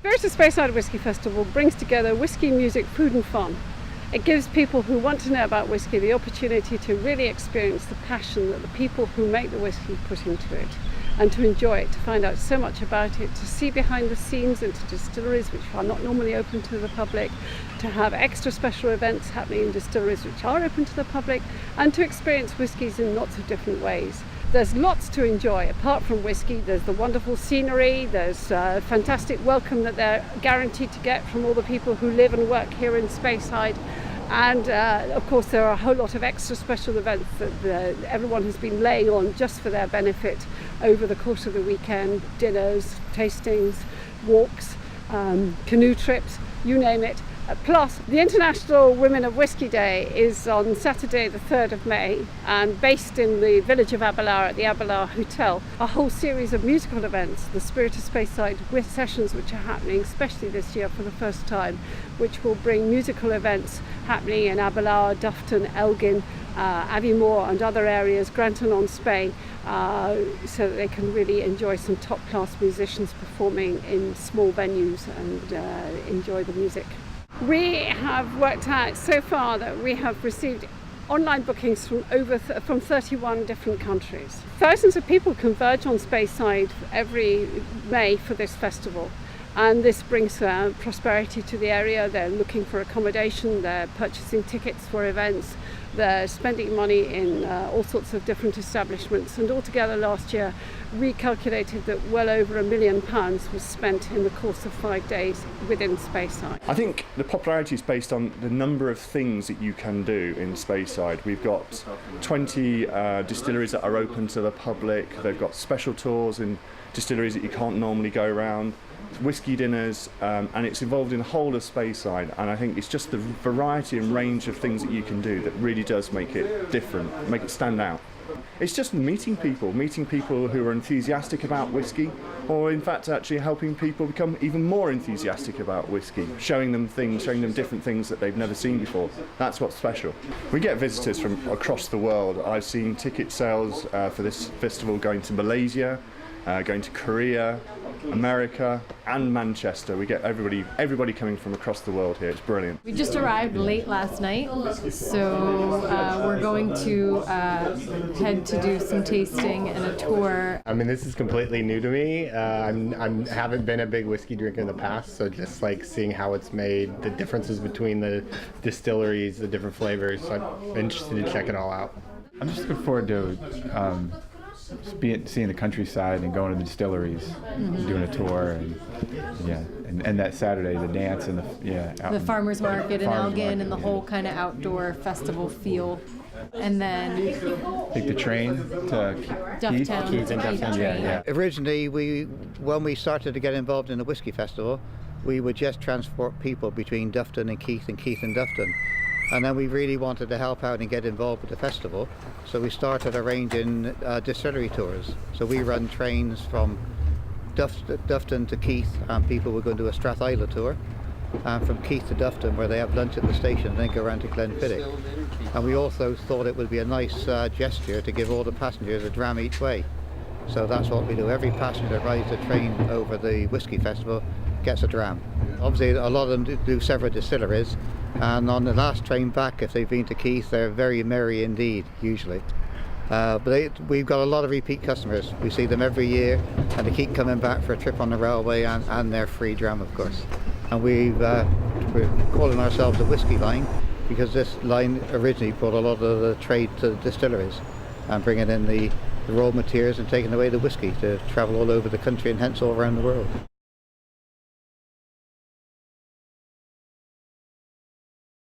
Rhodes Speyside Whisky Festival brings together whisky, music, food and fun. It gives people who want to know about whisky the opportunity to really experience the passion that the people who make the whisky put into it, and to enjoy it, to find out so much about it, to see behind the scenes into distilleries which are not normally open to the public, to have extra special events happening in distilleries which are open to the public, and to experience whiskies in lots of different ways. There's lots to enjoy apart from whisky. There's the wonderful scenery, there's fantastic welcome that they're guaranteed to get from all the people who live and work here in Speyside. And of course there are a whole lot of extra special events that everyone has been laying on just for their benefit over the course of the weekend. Dinners, tastings, walks, canoe trips, you name it. Plus, the International Women of Whisky Day is on Saturday the 3rd of May, and based in the village of Abelard at the Abelard Hotel, a whole series of musical events, the Spirit of Speyside sessions, which are happening especially this year for the first time, which will bring musical events happening in Abelard, Dufftown, Elgin, Aviemore and other areas, Granton-on-Spey, so that they can really enjoy some top-class musicians performing in small venues and enjoy the music. We have worked out so far that we have received online bookings from 31 different countries. Thousands of people converge on Speyside every May for this festival, and this brings prosperity to the area. They're looking for accommodation, they're purchasing tickets for events, they're spending money in all sorts of different establishments, and altogether last year we calculated that well over £1 million was spent in the course of 5 days within Speyside. I think the popularity is based on the number of things that you can do in Speyside. We've got 20 distilleries that are open to the public. They've got special tours in distilleries that you can't normally go around, whisky dinners, and it's involved in the whole of Speyside, and I think it's just the variety and range of things that you can do that really does make it different, make it stand out. It's just meeting people who are enthusiastic about whisky, or in fact actually helping people become even more enthusiastic about whisky, showing them different things that they've never seen before. That's what's special. We get visitors from across the world. I've seen ticket sales for this festival going to Malaysia, going to Korea, America and Manchester. We get everybody coming from across the world here. It's brilliant. We just arrived late last night, so we're going to head to do some tasting and a tour. I mean, this is completely new to me. I haven't been a big whiskey drinker in the past, so just like seeing how it's made, the differences between the distilleries, the different flavors. So I'm interested to check it all out. I'm just looking forward to seeing the countryside and going to the distilleries, doing a tour, and that Saturday the dance and the farmers market in Elgin and the whole kind of outdoor festival feel, and then take the train to Dufftown. Originally, when we started to get involved in the whisky festival, we would just transport people between Dufftown and Keith and Dufftown. And then we really wanted to help out and get involved with the festival, so we started arranging distillery tours. So we run trains from Dufftown to Keith, and people were going to do a Strathisla tour, and from Keith to Dufftown, where they have lunch at the station and then go around to Glenfiddich. And we also thought it would be a nice gesture to give all the passengers a dram each way. So that's what we do. Every passenger that rides the train over the whisky festival gets a dram. Obviously a lot of them do several distilleries, and on the last train back, if they've been to Keith, they're very merry indeed, usually. But we've got a lot of repeat customers. We see them every year, and they keep coming back for a trip on the railway and their free dram, of course. And we're calling ourselves the Whisky Line, because this line originally brought a lot of the trade to the distilleries and bringing in the raw materials and taking away the whisky to travel all over the country and hence all around the world.